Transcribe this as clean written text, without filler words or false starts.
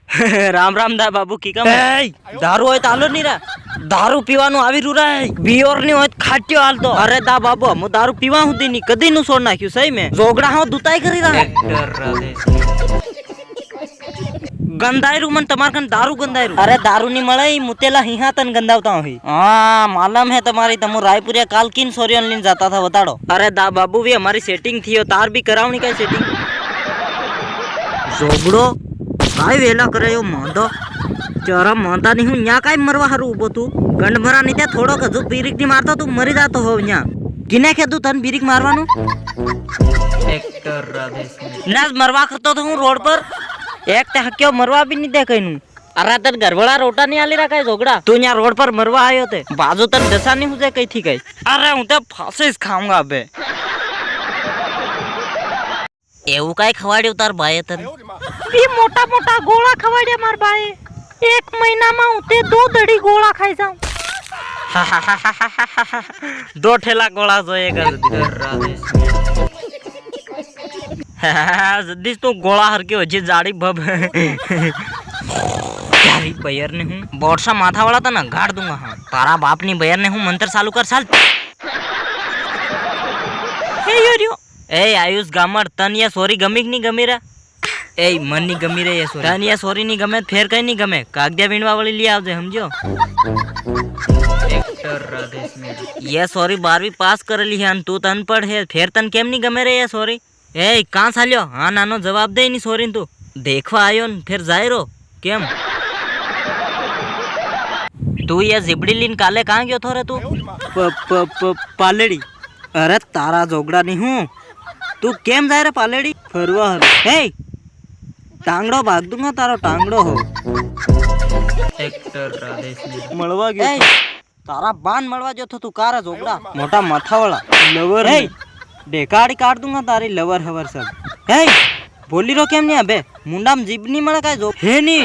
રામ રામ દા બાબુ કી કમ દારૂ હોય તો હાલો ની રા દારૂ પીવાનું આવી રૂ રા બિયોર ની હોય ખાટ્યો હાલતો અરે દા બાબુ હું દારૂ પીવા સુધી ની કદી નું છોડ નાખ્યું સહી મેં જોગડા હું દુતાઈ કરી રા ગંધાયરું मन તમાર કન દારૂ ગંધાયરું અરે દારૂ ની મળે મુતેલા હિહા તન ગંધાવતા હોય હા मालूम है तुम्हारी तमु रायपुरिया काल किन सोरियन लेने जाता था बताड़ो अरे दा बाबू भी हमारी सेटिंग थी तार भी करावनी का सेटिंग जोगड़ो काय वेला करे यो मांदो चरा मांदा नहीं हूं न्या काय मरवा हारू उबो तू गंड भरा नहीं त्या थोड़ो कजू बीरिक नी मारतो तू मरी जातो हो न्या किने केदू तन बीरिक मारवानु एक्टर राधेश नाज मरवा करतो तो हूं रोड पर एक ते हक्यो मरवा भी नहीं दे कईनु अरे तन गरबड़ा रोटा नहीं आली रखा है जोगड़ा तू यहाँ रोड पर मरवा आयो थे बाजू तन दशा नहीं हुए कही थी कही अरे हूं तो फांसी खाऊंगा अबे એવું કાઈ ખવાડ્યું તાર ભાઈએ તને એ મોટા મોટા ગોળા ખવાડ્યા માર ભાઈએ એક મહિનામાં હું તે 2 દડી ગોળા ખાઈ જાઉં दो ठेला गोळा જોઈએ કર जद्दीस तो गोळा हरके वजे जाड़ी बब यारी बयर ने हूं बोरसा माथा वाला था ना गाड़ दूंगा हां तारा बाप नी बयर ने हूं मंत्र चालू कर साल हे योरियो ए आयुष गामर तन या सोरी गमी नहीं गमी रे ए मन नहीं गमी रे ये सोरी तन या सोरी नहीं गमे फेर कई नहीं गमे कागदिया बीणवा वाली ले आवजे समझो एक्टर राधेश में ये सोरी 12वीं पास करली है तू तन पढ़ है फेर तन केम नहीं गमे रे ये सोरी ए कहां सालियो हां नानो जवाब दे नहीं सोरी तू देखवा आयो न फिर जाय रो केम तू ये जिबड़ी लीन काले कहां गयो थो रे तू पालेड़ी अरे तारा जोगड़ा नहीं हूं तू केम जाय रे पालेड़ी फरवा हे टांगड़ो भाग दूंगा तारो टांगड़ो हो एक्टर राधेश मळवा गयो तारा बान मळवा जो तो तू कारा जोगड़ा मोटा माथा वाला लवर है डेकाड़ी काट दूंगा तारी लवर हवर सब हे बोली रो केम नहीं अबे मुंडा में जीभ नहीं मळे काय जो हे नहीं